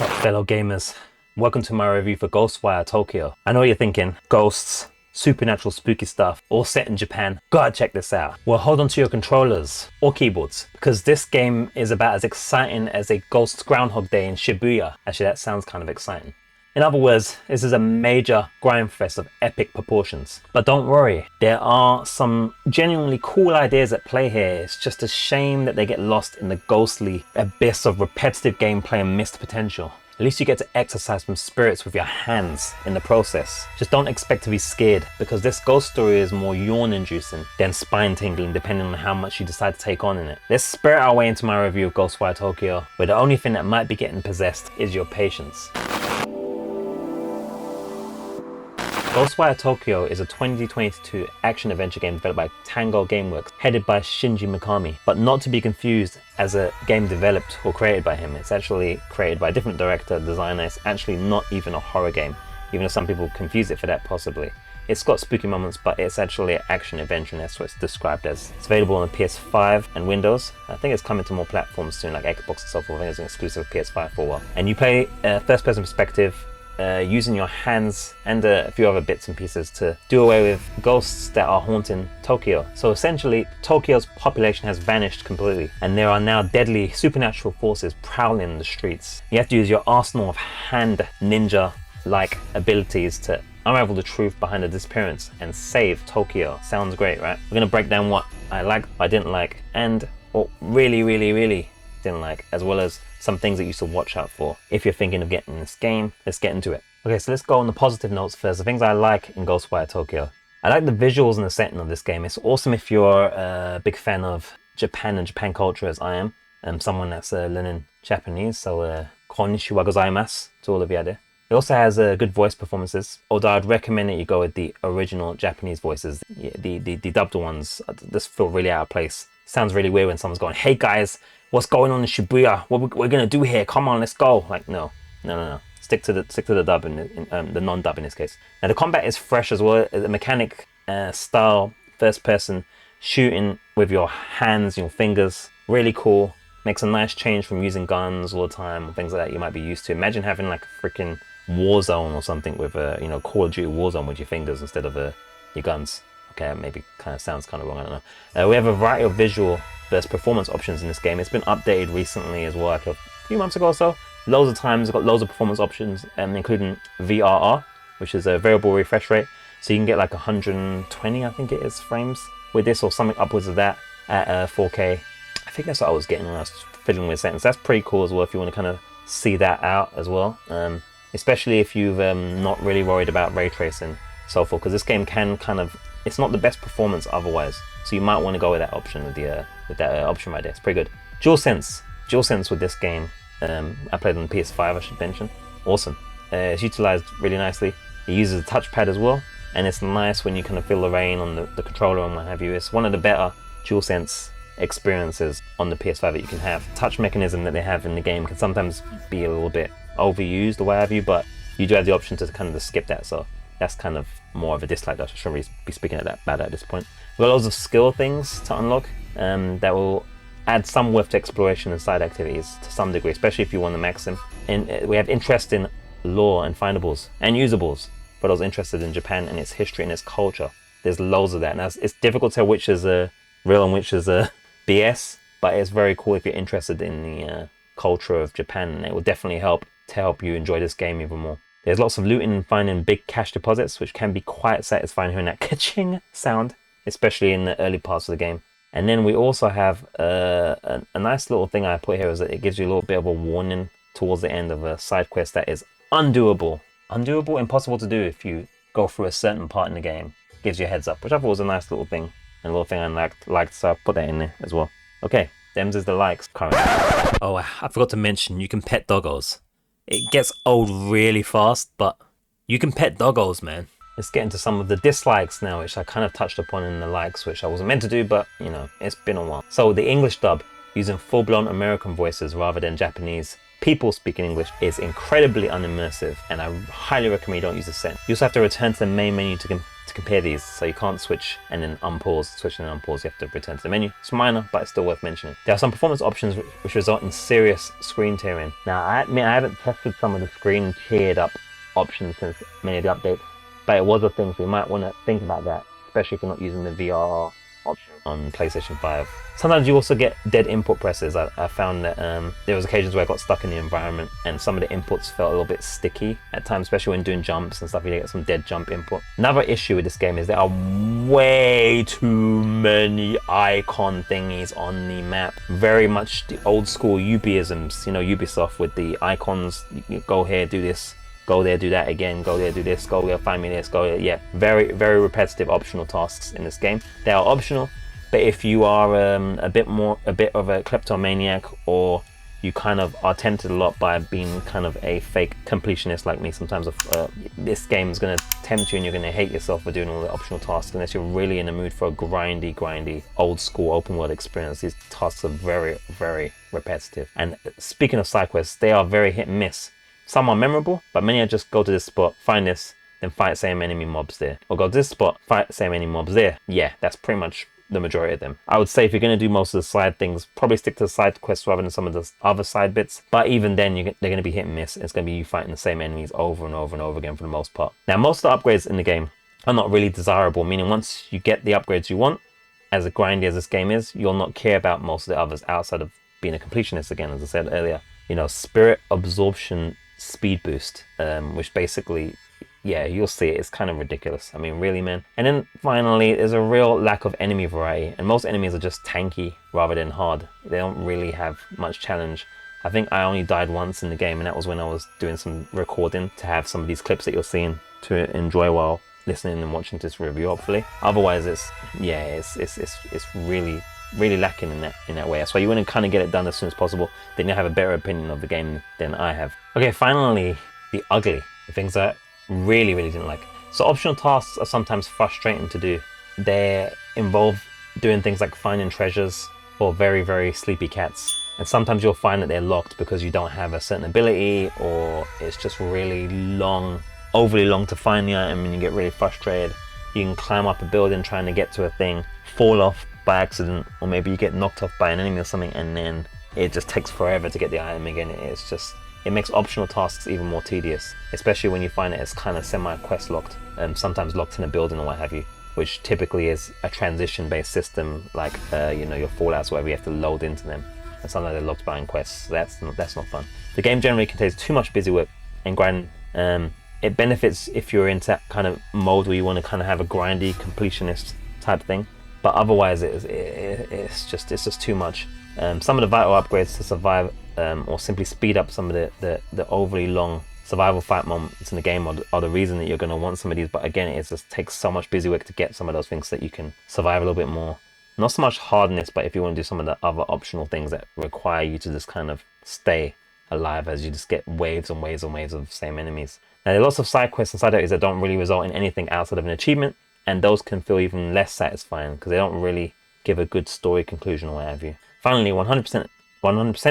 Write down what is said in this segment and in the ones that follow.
up, fellow gamers? Welcome to my review for Ghostwire Tokyo. I know what you're thinking, ghosts, supernatural spooky stuff, all set in Japan. Gotta check this out. Well, hold on to your controllers or keyboards, because this game is about as exciting as a Ghosts Groundhog Day in Shibuya. Actually, that sounds kind of exciting. In other words, this is a major grindfest of epic proportions. But don't worry, there are some genuinely cool ideas at play here. It's just a shame that they get lost in the ghostly abyss of repetitive gameplay and missed potential. At least you get to exercise some spirits with your hands in the process. Just don't expect to be scared, because this ghost story is more yawn-inducing than spine-tingling, depending on how much you decide to take on in it. Let's spirit our way into my review of Ghostwire Tokyo, where the only thing that might be getting possessed is your patience. Ghostwire Tokyo is a 2022 action-adventure game developed by Tango Gameworks, headed by Shinji Mikami, but not to be confused as a game developed or created by him. It's actually created by a different director, designer. It's actually not even a horror game, even though some people confuse it for that possibly. It's got spooky moments, but it's actually an action-adventure, and that's what it's described as. It's available on the PS5 and Windows. I think it's coming to more platforms soon, like Xbox and so forth. I think it's an exclusive PS5 for a while. And you play first-person perspective, using your hands and a few other bits and pieces to do away with ghosts that are haunting Tokyo. So essentially, Tokyo's population has vanished completely, and there are now deadly supernatural forces prowling the streets. You have to use your arsenal of hand ninja-like abilities to unravel the truth behind the disappearance and save Tokyo. Sounds great, right? We're gonna break down what I liked, what I didn't like, and what really didn't like, as well as some things that you should watch out for if you're thinking of getting this game. Let's get into it. Okay, so let's go on the positive notes first. The things I like in Ghostwire Tokyo. I like the visuals and the setting of this game. It's awesome if you're a big fan of Japan and Japan culture, as I am. Someone that's learning Japanese, so konnichiwa gozaimasu to all of you out there. It also has good voice performances, although I'd recommend that you go with the original Japanese voices. The dubbed ones just feel really out of place. Sounds really weird when someone's going, "Hey guys, what's going on in Shibuya? What we're gonna do here? Come on, let's go!" Like, no. Stick to the dub in the non-dub in this case. Now the combat is fresh as well. The mechanic style, first-person shooting with your hands, your fingers, really cool. Makes a nice change from using guns all the time or things like that you might be used to. Imagine having like a freaking Warzone or something with Call of Duty Warzone with your fingers instead of your guns. Okay, maybe kind of sounds kind of wrong, I don't know. We have a variety of visual versus performance options in this game. It's been updated recently as well, like a few months ago or so. Loads of times, it's got loads of performance options, including VRR, which is a variable refresh rate. So you can get like 120, I think it is, frames with this, or something upwards of that at 4K. I think that's what I was getting when I was fiddling with settings. That's pretty cool as well if you want to kind of see that out as well. Especially if you've not really worried about ray tracing so forth, because this game can kind of, it's not the best performance otherwise, so you might want to go with that option, with that option right there. It's pretty good. DualSense with this game, I played on the PS5, I should mention. Awesome. It's utilized really nicely. It uses a touchpad as well, and it's nice when you kind of feel the rain on the controller and what have you. It's one of the better DualSense experiences on the PS5 that you can have. Touch mechanism that they have in the game can sometimes be a little bit overused or what have you, but you do have the option to kind of just skip that, so that's kind of more of a dislike. I shouldn't really be speaking about that at this point. We've got loads of skill things to unlock that will add some worth to exploration and side activities to some degree, especially if you want to max them. And we have interest in lore and findables and usables for those interested in Japan and its history and its culture. There's loads of that, and it's difficult to tell which is real and which is BS, but it's very cool if you're interested in the culture of Japan, and it will definitely help you enjoy this game even more. There's lots of looting and finding big cash deposits, which can be quite satisfying hearing that ka-ching sound, especially in the early parts of the game. And then we also have a nice little thing I put here, is that it gives you a little bit of a warning towards the end of a side quest that is undoable. Undoable, impossible to do if you go through a certain part in the game. It gives you a heads up, which I thought was a nice little thing, and a little thing I liked, so I put that in there as well. Okay, them's is the likes currently. Oh, I forgot to mention, you can pet doggos. It gets old really fast, but you can pet doggos, man. Let's get into some of the dislikes now, which I kind of touched upon in the likes, which I wasn't meant to do, but you know, it's been a while. So the English dub, using full-blown American voices rather than Japanese people speaking English, is incredibly unimmersive, and I highly recommend you don't use the set. You also have to return to the main menu to to compare these, so you can't switch and then unpause, switch and then unpause. You have to return to the menu. It's minor, but it's still worth mentioning. There are some performance options which result in serious screen tearing. Now, I admit I haven't tested some of the screen teared up options since many of the updates, but it was a thing, so you might want to think about that, especially if you're not using the VR option on PlayStation 5. Sometimes you also get dead input presses. I found that there was occasions where I got stuck in the environment and some of the inputs felt a little bit sticky at times, especially when doing jumps and stuff. You get some dead jump input. Another issue with this game is there are way too many icon thingies on the map. Very much the old school Ubiisms, you know, Ubisoft with the icons. You go here, do this, go there, do that again, go there, do this, go there, find me this, go there. Yeah, very, very repetitive optional tasks in this game. They are optional, but if you are a bit of a kleptomaniac, or you kind of are tempted a lot by being kind of a fake completionist like me, sometimes this game is going to tempt you and you're going to hate yourself for doing all the optional tasks unless you're really in the mood for a grindy, old school open world experience. These tasks are very, very repetitive. And speaking of side quests, they are very hit and miss. Some are memorable, but many are just go to this spot, find this, then fight same enemy mobs there. Or go to this spot, fight same enemy mobs there. Yeah, that's pretty much the majority of them. I would say if you're going to do most of the side things, probably stick to the side quests rather than some of the other side bits. But even then, they're going to be hit and miss. It's going to be you fighting the same enemies over and over and over again for the most part. Now, most of the upgrades in the game are not really desirable, meaning once you get the upgrades you want, as grindy as this game is, you'll not care about most of the others outside of being a completionist again, as I said earlier. You know, Spirit Absorption Speed Boost, which basically, yeah, you'll see it. It's kind of ridiculous. I mean, really, man. And then finally, there's a real lack of enemy variety, and most enemies are just tanky rather than hard. They don't really have much challenge. I think I only died once in the game, and that was when I was doing some recording to have some of these clips that you're seeing to enjoy while listening and watching this review, hopefully. Otherwise, it's really lacking in that way. That's why you want to kind of get it done as soon as possible. Then you have a better opinion of the game than I have. Okay, finally, the ugly, the things that really didn't like. So optional tasks are sometimes frustrating to do. They involve doing things like finding treasures for very sleepy cats, and sometimes you'll find that they're locked because you don't have a certain ability, or it's just really long, overly long to find the item, and you get really frustrated. You can climb up a building trying to get to a thing, fall off by accident, or maybe you get knocked off by an enemy or something, and then it just takes forever to get the item again. It makes optional tasks even more tedious, especially when you find that it's kind of semi-quest locked, sometimes locked in a building or what have you, which typically is a transition-based system, like you know, your Fallouts, where you have to load into them, and sometimes they're locked behind quests. So that's not fun. The game generally contains too much busy work and grinding. It benefits if you're into that kind of mode where you want to kind of have a grindy completionist type thing, but otherwise it's just too much. Some of the vital upgrades to survive or simply speed up some of the overly long survival fight moments in the game are the reason that you're going to want some of these, but again, it just takes so much busy work to get some of those things so that you can survive a little bit more. Not so much hardness, but if you want to do some of the other optional things that require you to just kind of stay alive as you just get waves and waves and waves of the same enemies. Now, there are lots of side quests and side areas that don't really result in anything outside of an achievement, and those can feel even less satisfying because they don't really give a good story conclusion or what have you. Finally, 100%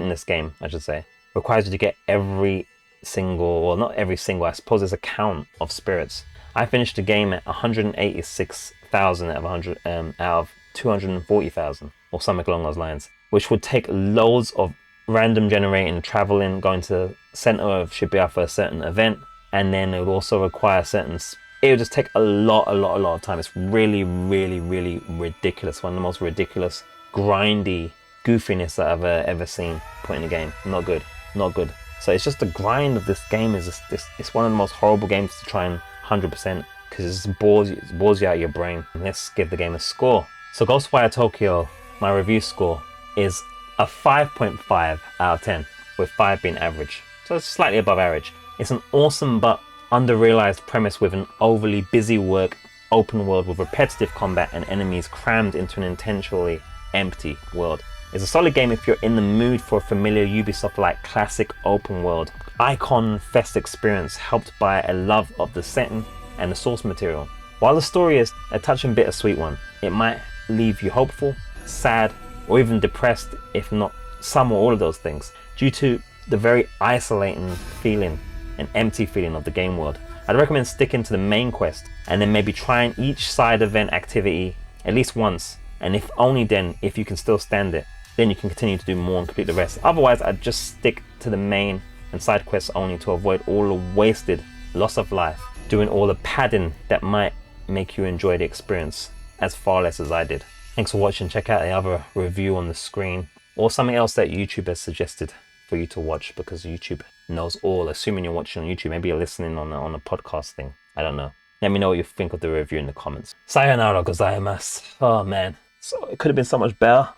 in this game, I should say, requires you to get every single, well, not every single, I suppose there's a count of spirits. I finished the game at 186,000 out of 240,000, or something along those lines, which would take loads of random generating, traveling, going to the center of Shibuya for a certain event, and then it would also require it would just take a lot of time. It's really ridiculous. One of the most ridiculous, grindy goofiness that I've ever seen put in a game. Not good. So it's just the grind of this game is just it's one of the most horrible games to try and 100% because it just bores you out of your brain. Let's give the game a score. So Ghostwire Tokyo, my review score is a 5.5 out of 10, with 5 being average. So it's slightly above average. It's an awesome but under-realized premise with an overly busy work open world with repetitive combat and enemies crammed into an intentionally empty world. It's a solid game if you're in the mood for a familiar Ubisoft-like classic open world icon fest experience helped by a love of the setting and the source material. While the story is a touching bittersweet one, it might leave you hopeful, sad, or even depressed, if not some or all of those things, due to the very isolating feeling and empty feeling of the game world. I'd recommend sticking to the main quest and then maybe trying each side event activity at least once, and if only then, if you can still stand it, then you can continue to do more and complete the rest. Otherwise, I'd just stick to the main and side quests only to avoid all the wasted loss of life, doing all the padding that might make you enjoy the experience as far less as I did. Thanks for watching. Check out the other review on the screen or something else that YouTube has suggested for you to watch, because YouTube knows all. Assuming you're watching on YouTube, maybe you're listening on a podcast thing. I don't know. Let me know what you think of the review in the comments. Sayonara gozaimasu. Oh man, so it could have been so much better.